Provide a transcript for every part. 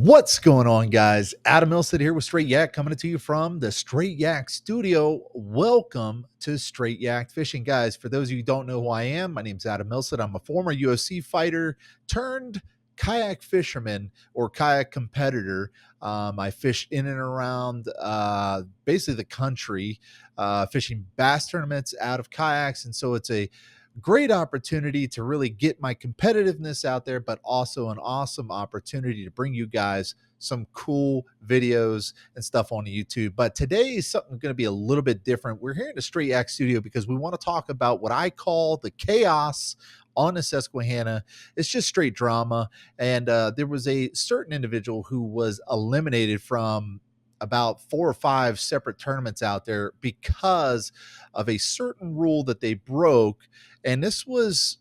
What's going on, guys? Adam Milstead here with Straight Yak, coming to you from the Straight Yak studio. Welcome to Straight Yak Fishing, guys. For those of you who don't know who I am, my name's Adam Milstead. I'm a former UFC fighter turned kayak fisherman or kayak competitor. I fish in and around basically the country, fishing bass tournaments out of kayaks, and so it's a great opportunity to really get my competitiveness out there, but also an awesome opportunity to bring you guys some cool videos and stuff on YouTube. But today is something going to be a little bit different. We're here in the Straight Yak studio because we want to talk about what I call the chaos on the Susquehanna. It's just straight drama. And there was a certain individual who was eliminated from about 4 or 5 separate tournaments out there because of a certain rule that they broke. And this was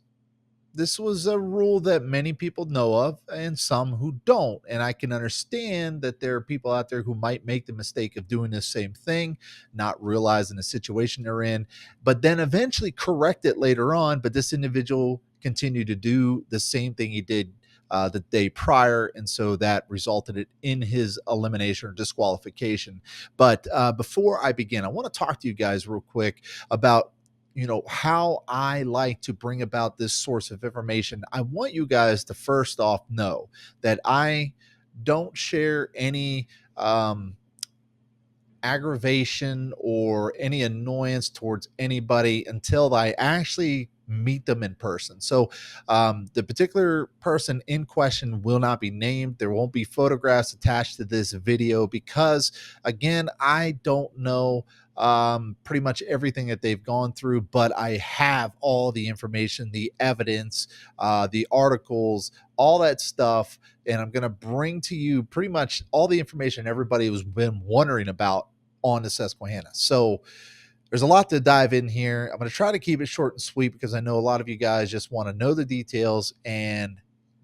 a rule that many people know of and some who don't. And I can understand that there are people out there who might make the mistake of doing the same thing, not realizing the situation they're in, but then eventually correct it later on. But this individual continued to do the same thing he did the day prior, and so that resulted in his elimination or disqualification. But before I begin, I want to talk to you guys real quick about how I like to bring about this source of information. I want you guys to first off know that I don't share any aggravation or any annoyance towards anybody until I actually meet them in person. So the particular person in question will not be named. There won't be photographs attached to this video because, again, I don't know pretty much everything that they've gone through, but I have all the information, the evidence, the articles, all that stuff. And I'm going to bring to you pretty much all the information everybody has been wondering about on the Susquehanna. So there's a lot to dive in here. I'm going to try to keep it short and sweet because I know a lot of you guys just want to know the details and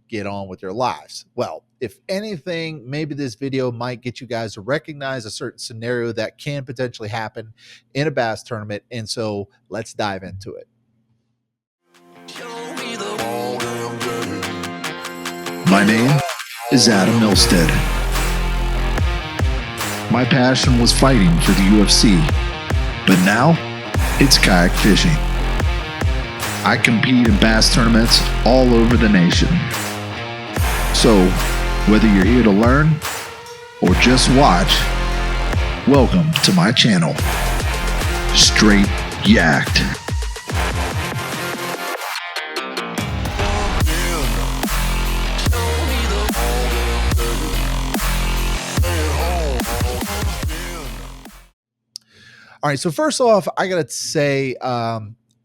get on with your lives. Well, if anything, maybe this video might get you guys to recognize a certain scenario that can potentially happen in a bass tournament. And so let's dive into it. My name is Adam Milstead. My passion was fighting for the UFC, but now it's kayak fishing. I compete in bass tournaments all over the nation. So, whether you're here to learn or just watch, welcome to my channel, Straight Yak'd. All right, so first off, I got to say,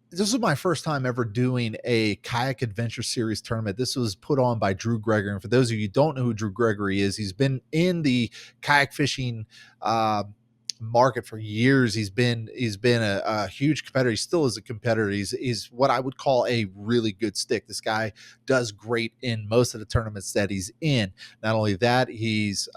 this was my first time ever doing a kayak adventure series tournament. This was put on by Drew Gregory. And for those of you who don't know who Drew Gregory is, he's been in the kayak fishing market for years. He's been a huge competitor. He still is a competitor. He's what I would call a really good stick. This guy does great in most of the tournaments that he's in. Not only that, he's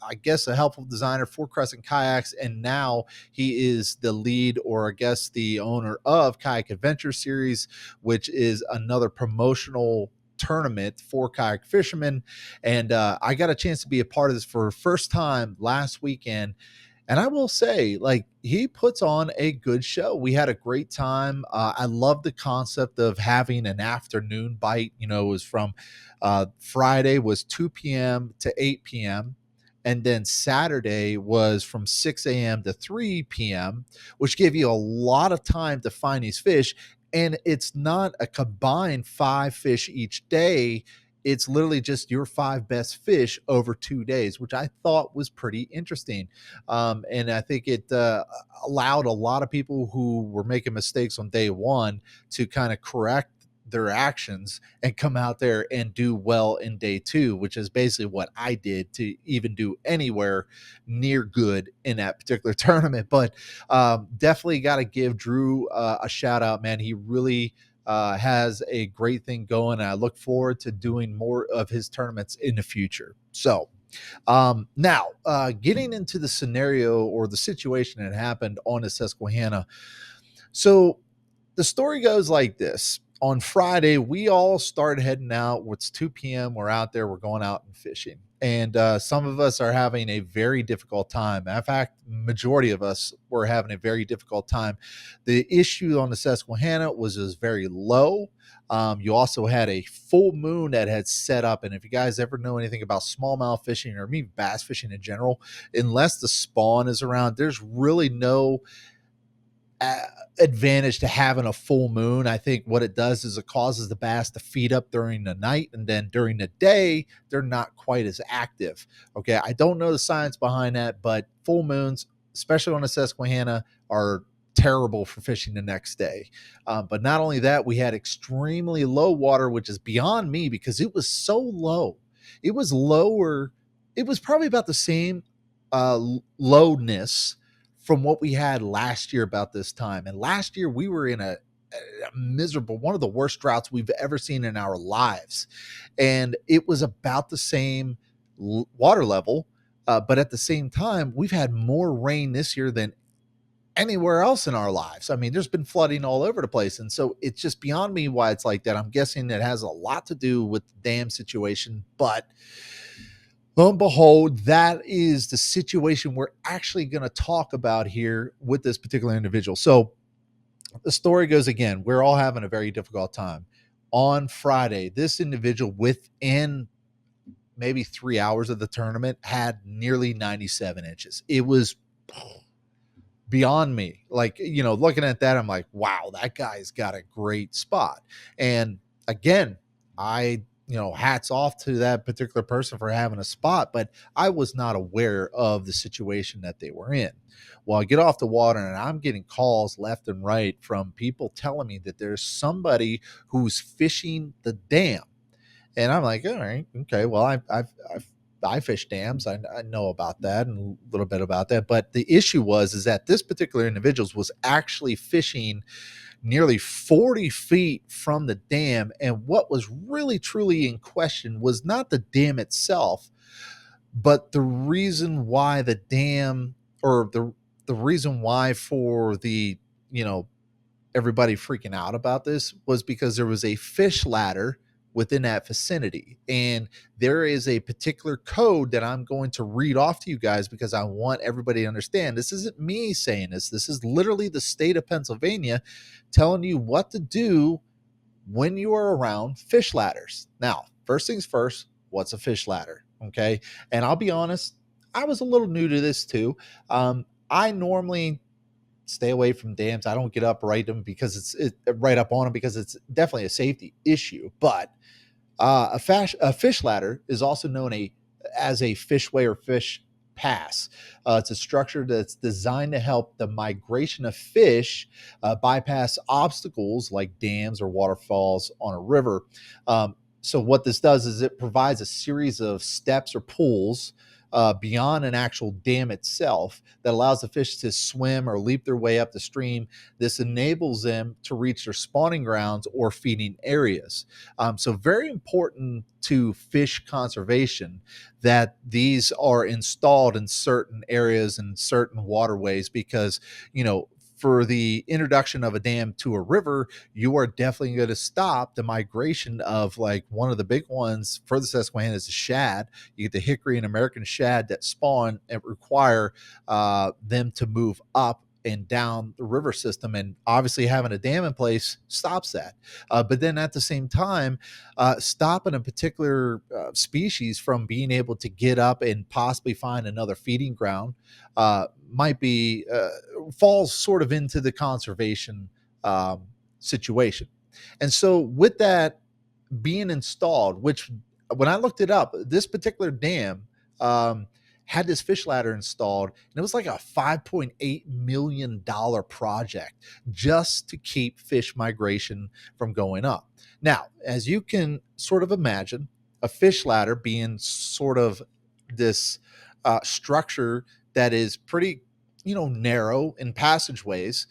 I guess a helpful designer for Crescent Kayaks, and now he is the lead, or I guess the owner of Kayak Adventure Series, which is another promotional tournament for kayak fishermen. And I got a chance to be a part of this for the first time last weekend. And I will say, like, he puts on a good show. We had a great time. I love the concept of having an afternoon bite. It was from Friday was 2 p.m. to 8 p.m. And then Saturday was from 6 a.m. to 3 p.m., which gave you a lot of time to find these fish. And it's not a combined 5 fish each day. It's literally just your 5 best fish over 2 days, which I thought was pretty interesting. And I think it allowed a lot of people who were making mistakes on day one to kind of correct their actions and come out there and do well in day 2, which is basically what I did to even do anywhere near good in that particular tournament. But definitely got to give Drew a shout out, man. He really has a great thing going, and I look forward to doing more of his tournaments in the future. So now getting into the scenario or the situation that happened on the Susquehanna. So the story goes like this. on Friday, we all started heading out. It's 2 p.m. We're out there. We're going out and fishing. And some of us are having a very difficult time. In fact, majority of us were having a very difficult time. The issue on the Susquehanna was very low. You also had a full moon that had set up. And if you guys ever know anything about smallmouth fishing or maybe bass fishing in general, unless the spawn is around, there's really no advantage to having a full moon. I think what it does is it causes the bass to feed up during the night, and then during the day they're not quite as active. Okay, I don't know the science behind that, but full moons, especially on the Susquehanna, are terrible for fishing the next day. But not only that, we had extremely low water, which is beyond me because it was so low. It was lower. It was probably about the same lowness from what we had last year about this time. And last year we were in a miserable, one of the worst droughts we've ever seen in our lives. And it was about the same water level. But at the same time, we've had more rain this year than anywhere else in our lives. I mean, there's been flooding all over the place. And so it's just beyond me why it's like that. I'm guessing it has a lot to do with the dam situation, but lo and behold, that is the situation we're actually going to talk about here with this particular individual. So the story goes again, we're all having a very difficult time. On Friday, this individual within maybe 3 hours of the tournament had nearly 97 inches. It was beyond me. Like, looking at that, I'm like, wow, that guy's got a great spot. And again, hats off to that particular person for having a spot, but I was not aware of the situation that they were in. Well, I get off the water and I'm getting calls left and right from people telling me that there's somebody who's fishing the dam. And I'm like, all right, okay, well, I fish dams. I know about that and a little bit about that. But the issue is that this particular individual was actually fishing nearly 40 feet from the dam. And what was really truly in question was not the dam itself, but the reason why the dam, or the reason why for the, everybody freaking out about this was because there was a fish ladder within that vicinity. And there is a particular code that I'm going to read off to you guys because I want everybody to understand. This isn't me saying this. This is literally the state of Pennsylvania telling you what to do when you are around fish ladders. Now, first things first, what's a fish ladder? Okay. And I'll be honest, I was a little new to this too. I normally stay away from dams. I don't get up right them because right up on them because it's definitely a safety issue. But a fish ladder is also known as a fishway or fish pass. It's a structure that's designed to help the migration of fish bypass obstacles like dams or waterfalls on a river. So what this does is it provides a series of steps or pools beyond an actual dam itself that allows the fish to swim or leap their way up the stream. This enables them to reach their spawning grounds or feeding areas. So very important to fish conservation that these are installed in certain areas and certain waterways because, for the introduction of a dam to a river, you are definitely going to stop the migration of, like, one of the big ones for the Susquehanna is the shad. You get the hickory and American shad that spawn and require them to move up and down the river system. And obviously having a dam in place stops that. But then at the same time, stopping a particular species from being able to get up and possibly find another feeding ground might be falls sort of into the conservation situation. And so with that being installed, which when I looked it up, this particular dam had this fish ladder installed, and it was like a $5.8 million project just to keep fish migration from going up. Now, as you can sort of imagine, a fish ladder being sort of this structure that is pretty, narrow in passageways,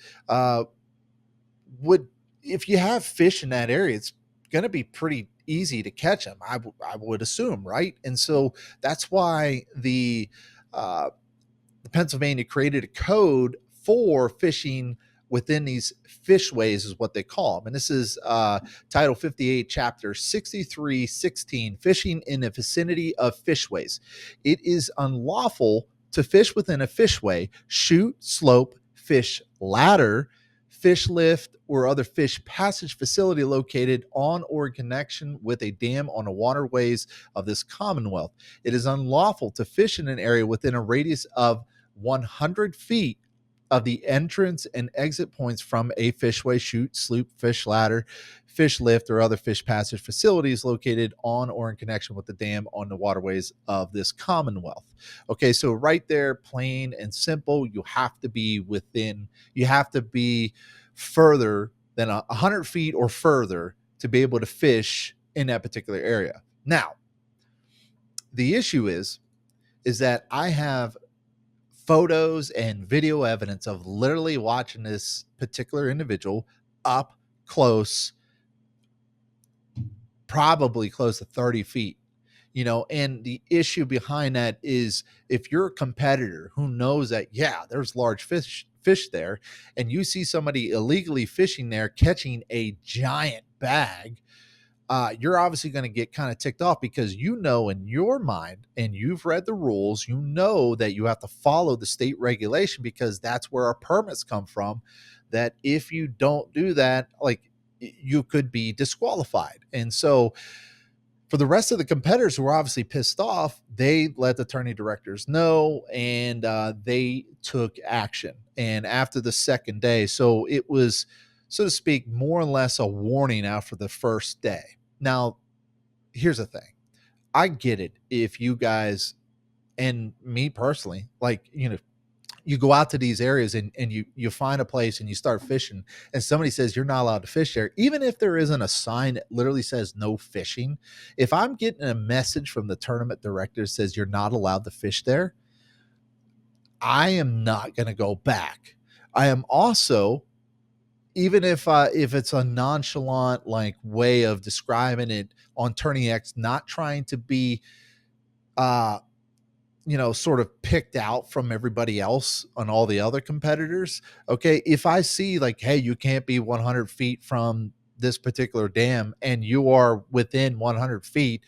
would, if you have fish in that area, it's going to be pretty easy to catch them. I would assume, right? And so that's why the Pennsylvania created a code for fishing within these fishways is what they call them. And this is Title 58, Chapter 6316, Fishing in the Vicinity of Fishways. It is unlawful to fish within a fishway, shoot, slope, fish ladder, fish lift, or other fish passage facility located on or in connection with a dam on the waterways of this Commonwealth. It is unlawful to fish in an area within a radius of 100 feet of the entrance and exit points from a fishway, chute, sloop, fish ladder, fish lift, or other fish passage facilities located on or in connection with the dam on the waterways of this Commonwealth. Okay, so right there, plain and simple, you have to be further than 100 feet or further to be able to fish in that particular area. Now, the issue is that I have photos and video evidence of literally watching this particular individual up close, probably close to 30 feet. And the issue behind that is if you're a competitor who knows that, yeah, there's large fish there, and you see somebody illegally fishing there catching a giant bag, you're obviously going to get kind of ticked off because in your mind, and you've read the rules, that you have to follow the state regulation because that's where our permits come from, that if you don't do that, like, you could be disqualified. And so for the rest of the competitors who were obviously pissed off, they let the attorney directors know, and they took action. And after the second day, so it was, so to speak, more or less a warning after the first day. Now, here's the thing. I get it if you guys, and me personally, like, you go out to these areas and you find a place and you start fishing and somebody says you're not allowed to fish there, even if there isn't a sign that literally says no fishing. If I'm getting a message from the tournament director that says you're not allowed to fish there, I am not going to go back. I am also, even if it's a nonchalant like way of describing it on Tourney X, not trying to be sort of picked out from everybody else on all the other competitors. Okay, if I see like, hey, you can't be 100 feet from this particular dam and you are within 100 feet,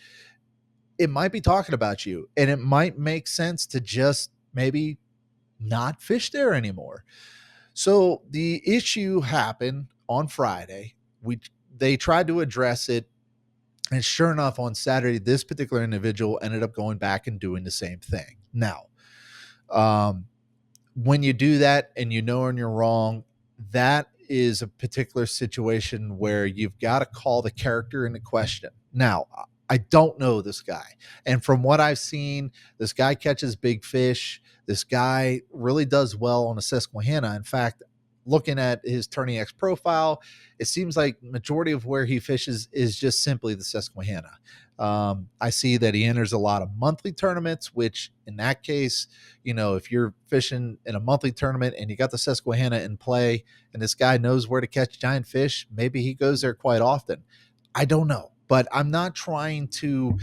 it might be talking about you, and it might make sense to just maybe not fish there anymore. So the issue happened on Friday. They tried to address it, and sure enough, on Saturday, this particular individual ended up going back and doing the same thing. Now, when you do that and and you're wrong, that is a particular situation where you've got to call the character into question. Now, I don't know this guy. And from what I've seen, this guy catches big fish. This guy really does well on the Susquehanna. In fact, looking at his Tourney X profile, it seems like majority of where he fishes is just simply the Susquehanna. I see that he enters a lot of monthly tournaments, which in that case, if you're fishing in a monthly tournament and you got the Susquehanna in play and this guy knows where to catch giant fish, maybe he goes there quite often. I don't know, but I'm not trying to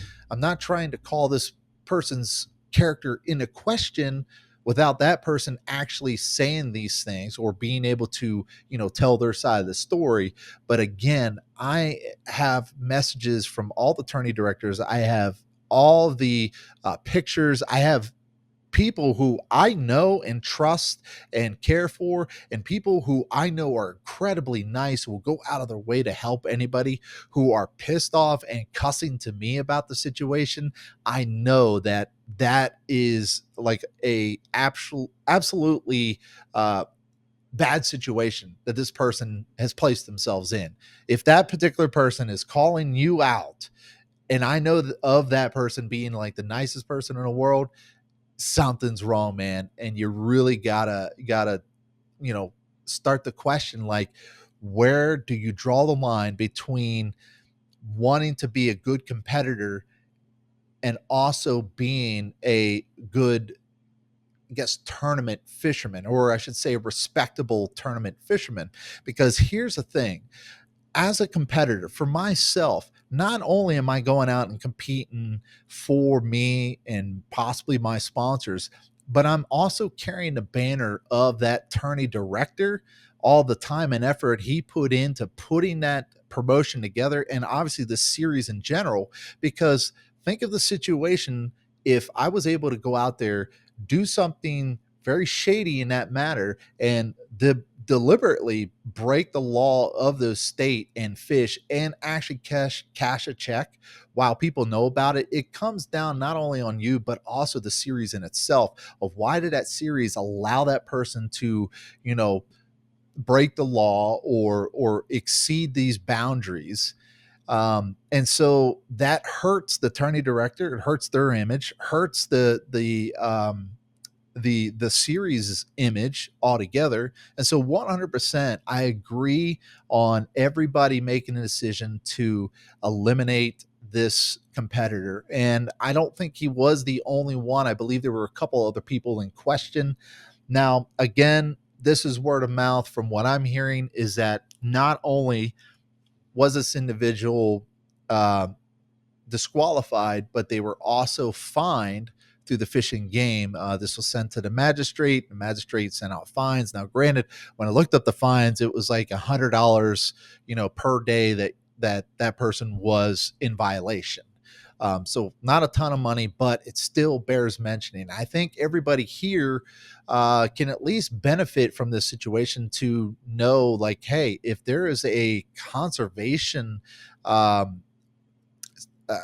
call this person's character into question without that person actually saying these things or being able to, tell their side of the story. But again, I have messages from all the attorney directors. I have all the pictures. I have people who I know and trust and care for, and people who I know are incredibly nice, will go out of their way to help anybody, who are pissed off and cussing to me about the situation. I know that is like a absolutely bad situation that this person has placed themselves in. If that particular person is calling you out, and I know of that person being like the nicest person in the world, something's wrong, man. And you really gotta start the question, like, where do you draw the line between wanting to be a good competitor and also being a good, I guess, tournament fisherman, or I should say respectable tournament fisherman? Because here's the thing, as a competitor, for myself, not only am I going out and competing for me and possibly my sponsors, but I'm also carrying the banner of that tourney director all the time and effort he put into putting that promotion together, and obviously the series in general. Because think of the situation, if I was able to go out there, do something very shady in that matter, and deliberately break the law of the state and fish and actually cash a check while people know about it, it comes down not only on you but also the series in itself, of why did that series allow that person to, you know, break the law or exceed these boundaries. And so that hurts the attorney director, it hurts their image, hurts the series image altogether. And so 100% I agree on everybody making a decision to eliminate this competitor. And I don't think he was the only one. I believe there were a couple other people in question. Now, again, this is word of mouth. From what I'm hearing is that not only was this individual uh, disqualified, but they were also fined through the fishing game. This was sent to the magistrate. The magistrate sent out fines. Now, granted, when I looked up the fines, it was like $100, per day that person was in violation. So not a ton of money, but it still bears mentioning. I think everybody here can at least benefit from this situation to know, like, hey, if there is a conservation um, uh,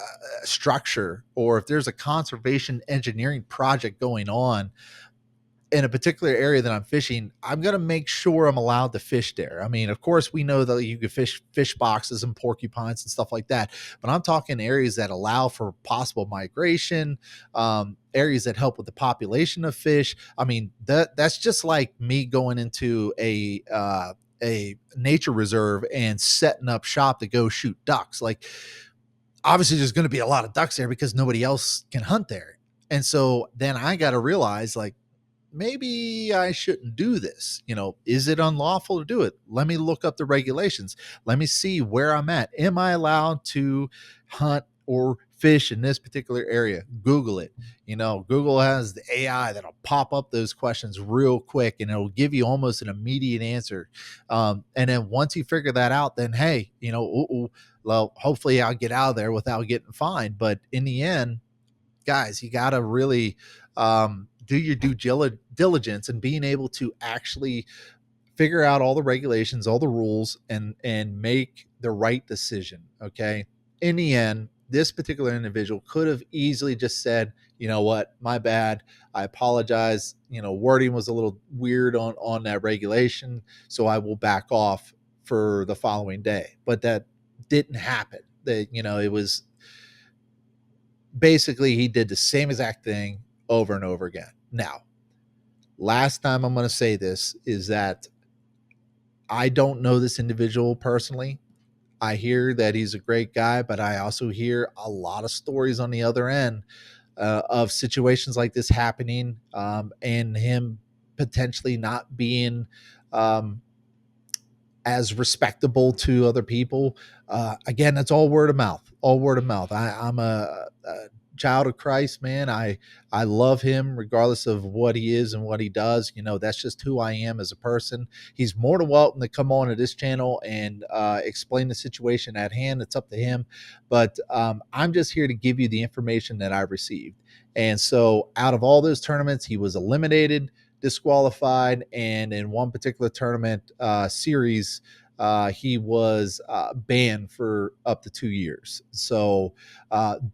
structure, or if there's a conservation engineering project going on in a particular area that I'm fishing, I'm going to make sure I'm allowed to fish there. I mean, of course, we know that you can fish boxes and porcupines and stuff like that, but I'm talking areas that allow for possible migration, areas that help with the population of fish. I mean, that's just like me going into a nature reserve and setting up shop to go shoot ducks. Like, obviously there's going to be a lot of ducks there because nobody else can hunt there. And so then I got to realize, like, maybe I shouldn't do this. Is it unlawful to do it? Let me look up the regulations. Let me see where I'm at. Am I allowed to hunt or fish in this particular area? Google it. Google has the AI that'll pop up those questions real quick and it'll give you almost an immediate answer. And then once you figure that out, then hey, well, hopefully I'll get out of there without getting fined. But in the end, guys, you got to really do your due diligence and being able to actually figure out all the regulations, all the rules, and make the right decision. Okay. In the end, this particular individual could have easily just said, you know what, my bad. I apologize. Wording was a little weird on that regulation, so I will back off for the following day. But that didn't happen. It was basically he did the same exact thing over and over again. Now, last time I'm going to say this is that I don't know this individual personally. I hear that he's a great guy, but I also hear a lot of stories on the other end of situations like this happening, and him potentially not being um, as respectable to other people. Again, that's all word of mouth. All word of mouth. I'm a child of Christ, man. I love him regardless of what he is and what he does. That's just who I am as a person. He's more than welcome to come on to this channel and explain the situation at hand. It's up to him. But I'm just here to give you the information that I received. And so out of all those tournaments, he was eliminated, disqualified, and in one particular tournament series, he was banned for up to 2 years. So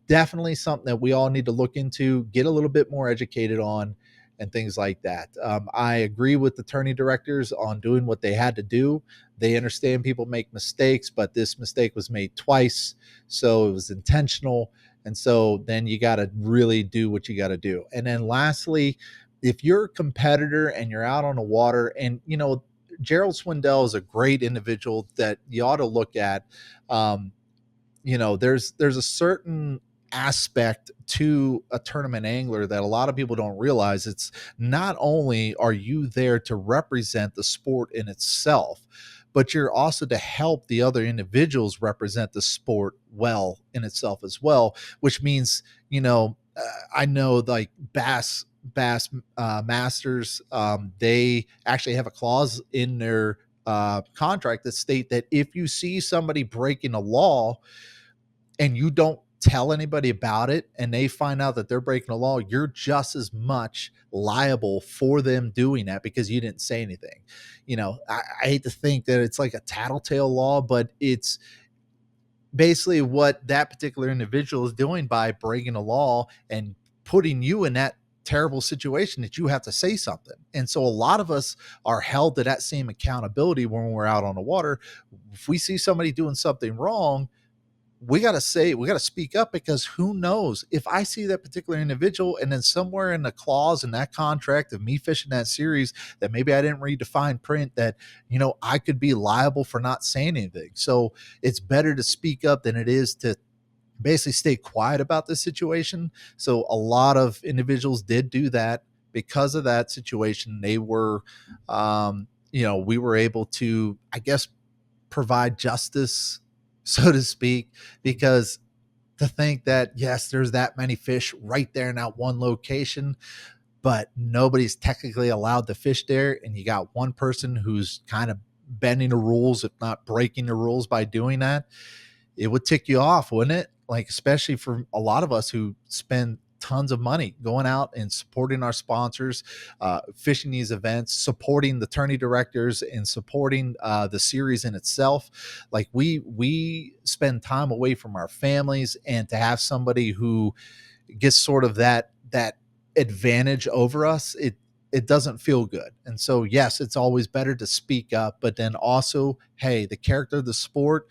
definitely something that we all need to look into, get a little bit more educated on, and things like that. I agree with the attorney directors on doing what they had to do. They understand people make mistakes, but this mistake was made twice, so it was intentional. And so then you got to really do what you got to do. And then lastly, if you're a competitor and you're out on the water, and Gerald Swindell is a great individual that you ought to look at. Um, there's a certain aspect to a tournament angler that a lot of people don't realize. It's not only are you there to represent the sport in itself, but you're also to help the other individuals represent the sport well in itself as well, which means, I know like Bass Masters, they actually have a clause in their contract that state that if you see somebody breaking a law and you don't tell anybody about it and they find out that they're breaking a law, you're just as much liable for them doing that because you didn't say anything. I hate to think that it's like a tattletale law, but it's basically what that particular individual is doing by breaking a law and putting you in that terrible situation that you have to say something. And so a lot of us are held to that same accountability when we're out on the water. If we see somebody doing something wrong, we got to speak up, because who knows, if I see that particular individual and then somewhere in the clause in that contract of me fishing that series that maybe I didn't read the fine print, that, I could be liable for not saying anything. So it's better to speak up than it is to basically stay quiet about this situation. So a lot of individuals did do that. Because of that situation, they were, we were able to, I guess, provide justice, so to speak, because to think that, yes, there's that many fish right there in that one location, but nobody's technically allowed to fish there. And you got one person who's kind of bending the rules, if not breaking the rules by doing that. It would tick you off, wouldn't it? Like, especially for a lot of us who spend tons of money going out and supporting our sponsors, fishing these events, supporting the tourney directors, and supporting the series in itself. Like, we spend time away from our families, and to have somebody who gets sort of that advantage over us, it doesn't feel good. And so, yes, it's always better to speak up, but then also, hey, the character of the sport,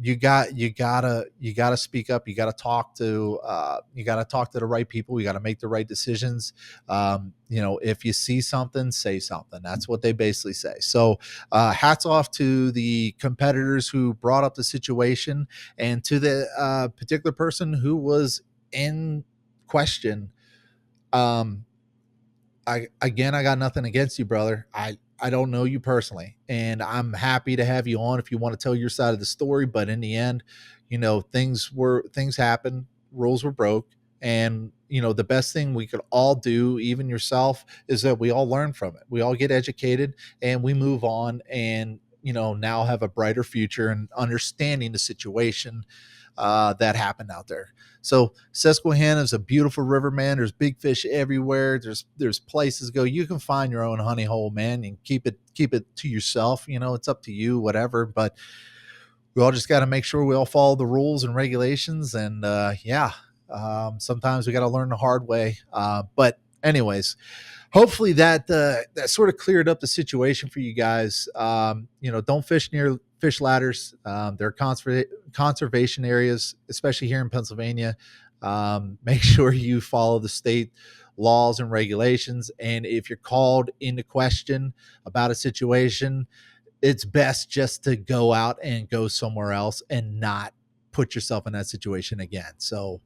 you gotta speak up. You gotta talk to the right people. You gotta make the right decisions. If you see something, say something. That's what they basically say. So hats off to the competitors who brought up the situation, and to the particular person who was in question. um I got nothing against you, brother. I don't know you personally, and I'm happy to have you on if you want to tell your side of the story. But in the end, things happened, rules were broke, and the best thing we could all do, even yourself, is that we all learn from it. We all get educated and we move on, and now have a brighter future and understanding the situation that happened out there. So Susquehanna is a beautiful river, man. There's big fish everywhere. There's places to go. You can find your own honey hole, man, and keep it to yourself. It's up to you, whatever. But we all just got to make sure we all follow the rules and regulations. And sometimes we got to learn the hard way. But anyways, hopefully that sort of cleared up the situation for you guys. Don't fish near fish ladders. They're conservation areas, especially here in Pennsylvania. Make sure you follow the state laws and regulations. And if you're called into question about a situation, it's best just to go out and go somewhere else and not put yourself in that situation again. So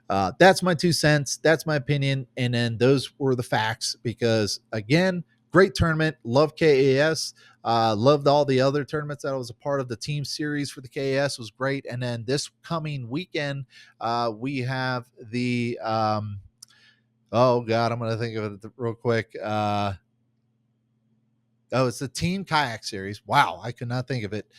that's my 2 cents. That's my opinion. And then those were the facts, because again, great tournament. Love KAS. Loved all the other tournaments that I was a part of. The team series for the KAS was great. And then this coming weekend, we have the, oh God, I'm going to think of it real quick. It's the Team Kayak Series. Wow, I could not think of it.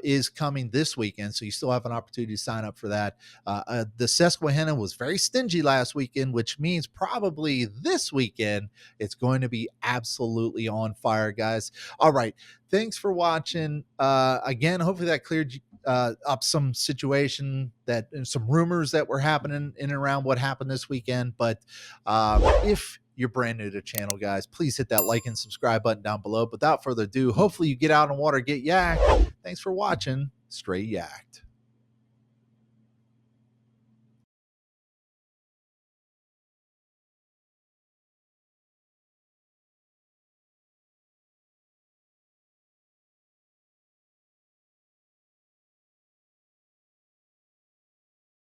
Is coming this weekend, so you still have an opportunity to sign up for that. The Susquehanna was very stingy last weekend, which means probably this weekend it's going to be absolutely on fire, guys. All right, thanks for watching. Again, hopefully that cleared up some situation that and some rumors that were happening in and around what happened this weekend. But if you're brand new to the channel, guys, please hit that like and subscribe button down below. Without further ado, hopefully you get out on water, get yacked. Thanks for watching. Straight Yacked.